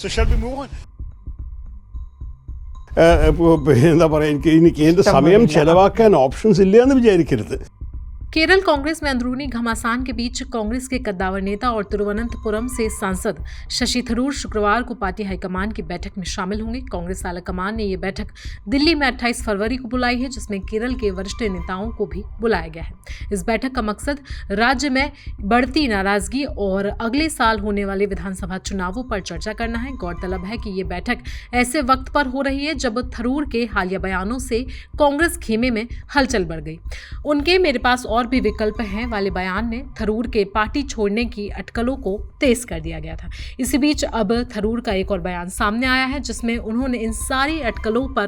So shall we move on? എന്താ പറയുക, എനിക്ക് എൻ്റെ സമയം ചെലവാക്കാൻ ഓപ്ഷൻസ് ഇല്ല എന്ന് വിചാരിക്കരുത്. केरल कांग्रेस में अंदरूनी घमासान के बीच कांग्रेस के कद्दावर नेता और तिरुवनंतपुरम से सांसद शशि थरूर शुक्रवार को पार्टी हाईकमान की बैठक में शामिल होंगे। कांग्रेस आलाकमान ने ये बैठक दिल्ली में 28 फरवरी को बुलाई है, जिसमें केरल के वरिष्ठ नेताओं को भी बुलाया गया है। इस बैठक का मकसद राज्य में बढ़ती नाराजगी और अगले साल होने वाले विधानसभा चुनावों पर चर्चा करना है। गौरतलब है कि ये बैठक ऐसे वक्त पर हो रही है जब थरूर के हालिया बयानों से कांग्रेस खेमे में हलचल बढ़ गई। उनके मेरे पास और भी विकल्प हैं वाले बयान ने थरूर के पार्टी छोड़ने की अटकलों को तेज कर दिया गया था। इसी बीच अब थरूर का एक और बयान सामने आया है, जिसमें उन्होंने इन सारी अटकलों पर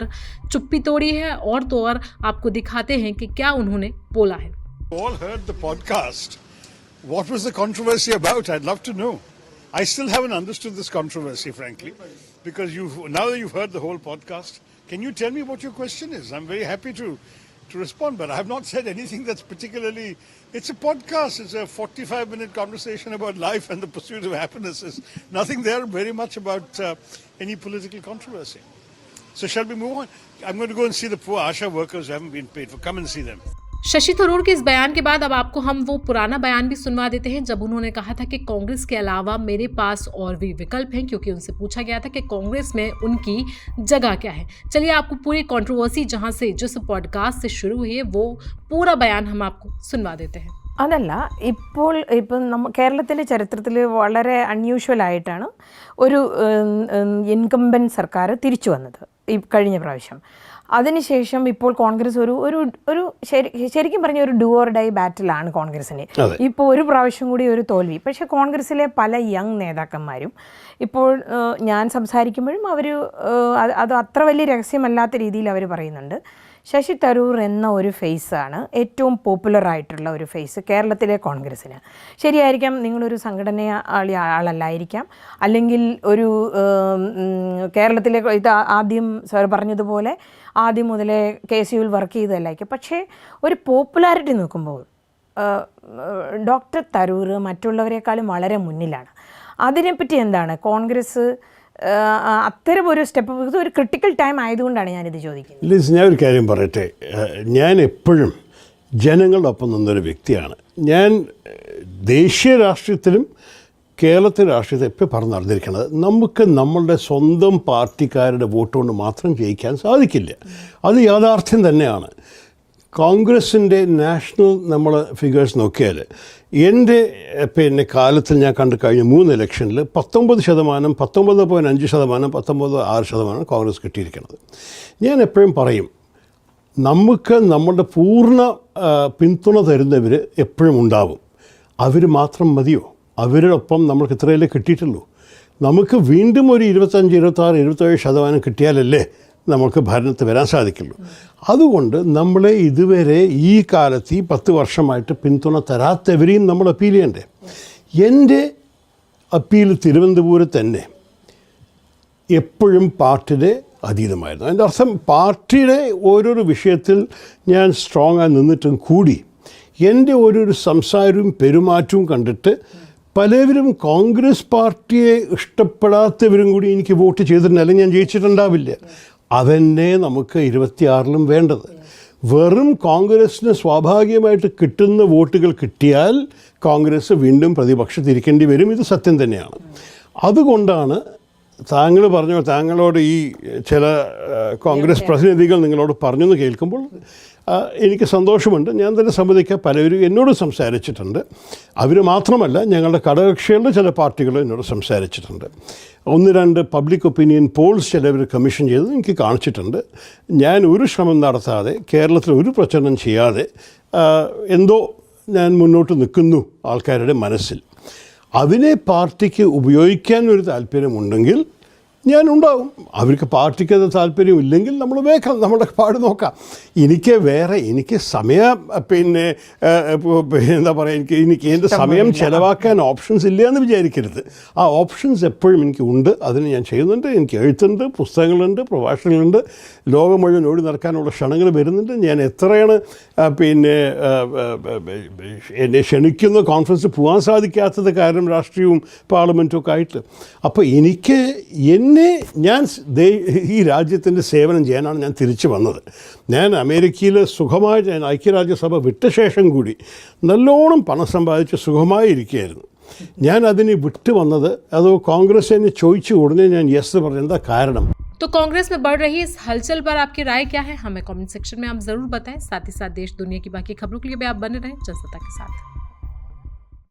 चुप्पी तोड़ी है और तो और आपको दिखाते हैं कि क्या उन्होंने बोला है। All heard the podcast. What was the controversy about? I'd love to know. I still haven't understood this controversy, frankly, because now that you've heard the whole podcast, can you tell me what your question is? I'm very happy to respond, but I have not said anything that's particularly. It's a podcast. It's a 45-minute conversation about life and the pursuit of happiness. There's nothing there very much about any political controversy. So shall we move on? I'm going to go and see the poor ASHA workers who haven't been paid for. Come and see them. Shashi Tharoor के इस बयान के बाद अब आपको हम वो पुराना बयान भी सुनवा देते हैं, जब उन्होंने कहा था कि कांग्रेस के अलावा मेरे पास और भी विकल्प हैं, क्योंकि उनसे पूछा गया था कि कांग्रेस में उनकी जगह क्या है। चलिए आपको पूरी कंट्रोवर्सी जहां से जिस पॉडकास्ट से शुरू हुई है वो पूरा बयान हम आपको सुनवा देते हैं. അതല്ല, ഇപ്പം കേരളത്തിൻ്റെ ചരിത്രത്തിൽ വളരെ അൺയൂഷ്വലായിട്ടാണ് ഒരു ഇൻകംബൻറ്റ് സർക്കാർ തിരിച്ചു വന്നത് ഈ കഴിഞ്ഞ പ്രാവശ്യം. അതിനുശേഷം ഇപ്പോൾ കോൺഗ്രസ് ഒരു ശരിക്കും പറഞ്ഞ ഒരു ഡു ഓർ ഡൈ ബാറ്റിലാണ് കോൺഗ്രസിന്. ഇപ്പോൾ ഒരു പ്രാവശ്യം കൂടി ഒരു തോൽവി. പക്ഷേ കോൺഗ്രസിലെ പല യങ് നേതാക്കന്മാരും ഇപ്പോൾ ഞാൻ സംസാരിക്കുമ്പോഴും അവർ അത് അത്ര വലിയ രഹസ്യമല്ലാത്ത രീതിയിൽ അവർ പറയുന്നുണ്ട്, ശശി തരൂർ എന്ന ഒരു ഫേസാണ് ഏറ്റവും പോപ്പുലറായിട്ടുള്ള ഒരു ഫേസ് കേരളത്തിലെ കോൺഗ്രസ്സിന്. ശരിയായിരിക്കാം, നിങ്ങളൊരു സംഘടന ആളല്ലായിരിക്കാം, അല്ലെങ്കിൽ ഒരു കേരളത്തിലെ ഇത് ആദ്യം സാർ പറഞ്ഞതുപോലെ ആദ്യം മുതലേ KCUവിൽ വർക്ക് ചെയ്തതല്ലായിരിക്കും. പക്ഷേ ഒരു പോപ്പുലാരിറ്റി നോക്കുമ്പോൾ ഡോക്ടർ തരൂർ മറ്റുള്ളവരെക്കാളും വളരെ മുന്നിലാണ്. അതിനെപ്പറ്റി എന്താണ് കോൺഗ്രസ് അത്തരം ഒരു സ്റ്റെപ്പ്, ഇതൊരു ക്രിട്ടിക്കൽ ടൈം ആയതുകൊണ്ടാണ് ഞാനിത് ചോദിക്കുന്നത്. ലിസ്, ഞാൻ ഒരു കാര്യം പറയട്ടെ. ഞാൻ എപ്പോഴും ജനങ്ങളുടെ ഒപ്പം നിന്നൊരു വ്യക്തിയാണ്. ഞാൻ ദേശീയ രാഷ്ട്രീയത്തിലും കേരളത്തിലെ രാഷ്ട്രീയത്തിൽ എപ്പോൾ പറഞ്ഞു നടന്നിരിക്കുന്നത്, നമുക്ക് നമ്മളുടെ സ്വന്തം പാർട്ടിക്കാരുടെ വോട്ട് കൊണ്ട് മാത്രം ജയിക്കാൻ സാധിക്കില്ല. അത് യാഥാർത്ഥ്യം തന്നെയാണ്. കോൺഗ്രസിൻ്റെ നാഷണൽ നമ്മൾ ഫിഗേഴ്സ് നോക്കിയാൽ എൻ്റെ കാലത്തിൽ ഞാൻ കണ്ടു കഴിഞ്ഞ 3 ഇലക്ഷനിൽ 19%, 19.5%, 19.6% കോൺഗ്രസ് കിട്ടിയിരിക്കുന്നത്. ഞാൻ എപ്പോഴും പറയും, നമുക്ക് നമ്മളുടെ പൂർണ്ണ പിന്തുണ തരുന്നവർ എപ്പോഴും ഉണ്ടാവും. അവർ മാത്രം മതിയോ? അവരോടൊപ്പം നമ്മൾക്ക് ഇത്രയല്ലേ കിട്ടിയിട്ടുള്ളൂ. നമുക്ക് വീണ്ടും ഒരു 25, 26, 27% കിട്ടിയാലല്ലേ നമുക്ക് ഭരണത്തിൽ വരാൻ സാധിക്കുള്ളൂ. അതുകൊണ്ട് നമ്മളെ ഇതുവരെ ഈ കാലത്ത് ഈ 10 വർഷമായിട്ട് പിന്തുണ തരാത്തവരെയും നമ്മൾ അപ്പീൽ ചെയ്യണ്ടേ. എൻ്റെ അപ്പീൽ തിരുവനന്തപുരത്ത് തന്നെ എപ്പോഴും പാർട്ടിയുടെ അതീതമായിരുന്നു. അതിൻ്റെ അർത്ഥം പാർട്ടിയുടെ ഓരോരോ വിഷയത്തിൽ ഞാൻ സ്ട്രോങ് ആയി നിന്നിട്ടും കൂടി എൻ്റെ ഓരോരോ സംസാരവും പെരുമാറ്റവും കണ്ടിട്ട് പലവരും കോൺഗ്രസ് പാർട്ടിയെ ഇഷ്ടപ്പെടാത്തവരും കൂടി എനിക്ക് വോട്ട് ചെയ്തിട്ടുണ്ട്, അല്ലെങ്കിൽ ഞാൻ ജയിച്ചിട്ടുണ്ടാവില്ല. അതന്നെ നമുക്ക് 26-ലും വേണ്ടത്. വെറും കോൺഗ്രസ്സിന് സ്വാഭാവികമായിട്ട് കിട്ടുന്ന വോട്ടുകൾ കിട്ടിയാൽ കോൺഗ്രസ് വീണ്ടും പ്രതിപക്ഷത്തിരിക്കേണ്ടി വരും. ഇത് സത്യം തന്നെയാണ്. അതുകൊണ്ടാണ് താങ്കൾ പറഞ്ഞു, താങ്കളോട് ഈ ചില കോൺഗ്രസ് പ്രതിനിധികൾ നിങ്ങളോട് പറഞ്ഞെന്ന് കേൾക്കുമ്പോൾ എനിക്ക് സന്തോഷമുണ്ട്. ഞാൻ തന്നെ സമ്മതിക്കുക, പലവരും എന്നോട് സംസാരിച്ചിട്ടുണ്ട്. അവർ മാത്രമല്ല, ഞങ്ങളുടെ ഘടകകക്ഷികളുടെ ചില പാർട്ടികൾ എന്നോട് സംസാരിച്ചിട്ടുണ്ട്. 1-2 പബ്ലിക് ഒപ്പീനിയൻ പോൾസ് ചിലവർ കമ്മീഷൻ ചെയ്തത് എനിക്ക് കാണിച്ചിട്ടുണ്ട്. ഞാൻ ഒരു ശ്രമം നടത്താതെ, കേരളത്തിൽ ഒരു പ്രചരണം ചെയ്യാതെ എന്തോ ഞാൻ മുന്നോട്ട് നിൽക്കുന്നു ആൾക്കാരുടെ മനസ്സിൽ. അതിനെ പാർട്ടിക്ക് ഉപയോഗിക്കാൻ ഒരു താല്പര്യമുണ്ടെങ്കിൽ ഞാനുണ്ടാവും. അവർക്ക് പാർട്ടിക്ക് അത് താല്പര്യമില്ലെങ്കിൽ നമ്മൾ വേക്കാം, നമ്മുടെ പാട് നോക്കാം. എനിക്ക് സമയം എന്താ പറയുക, എനിക്ക് എൻ്റെ സമയം ചിലവാക്കാൻ ഓപ്ഷൻസ് ഇല്ല എന്ന് വിചാരിക്കരുത്. ആ ഓപ്ഷൻസ് എപ്പോഴും എനിക്ക് ഉണ്ട്. അതിന് ഞാൻ ചെയ്യുന്നുണ്ട്. എനിക്ക് എഴുത്തുണ്ട്, പുസ്തകങ്ങളുണ്ട്, പ്രഭാഷണങ്ങളുണ്ട്. ലോകം മുഴുവൻ ഓടി നടക്കാനുള്ള ക്ഷണങ്ങൾ വരുന്നുണ്ട്. ഞാൻ എത്രയാണ് എന്നെ ക്ഷണിക്കുന്ന കോൺഫറൻസ് പോകാൻ സാധിക്കാത്തത് കാരണം രാഷ്ട്രീയവും പാർലമെൻറ്റും ഒക്കെ ആയിട്ട്. അപ്പോൾ ഞാൻ ഈ രാജ്യത്തിൻ്റെ സേവനം ചെയ്യാനാണ് ഞാൻ തിരിച്ചു വന്നത്. ഞാൻ അമേരിക്കയിൽ സുഖമായി ഞാൻ ഐക്യരാജ്യസഭ വിട്ട ശേഷം കൂടി നല്ലോണം പണം സമ്പാദിച്ച് സുഖമായി ഇരിക്കുകയായിരുന്നു. ഞാൻ അതിന് വിട്ടു വന്നത് അതോ കോൺഗ്രസ് എന്നെ ചോദിച്ചു ഉടനെ ഞാൻ യെസ് പറഞ്ഞു. എന്താ കാരണം? तो कांग्रेस में बढ़ रही इस हलचल पर आपकी राय क्या है? हमें कमेंट सेक्शन में आप जरूर बताएं। साथ ही साथ देश दुनिया की बाकी खबरों के लिए भी आप बने रहें जनसत्ता के साथ।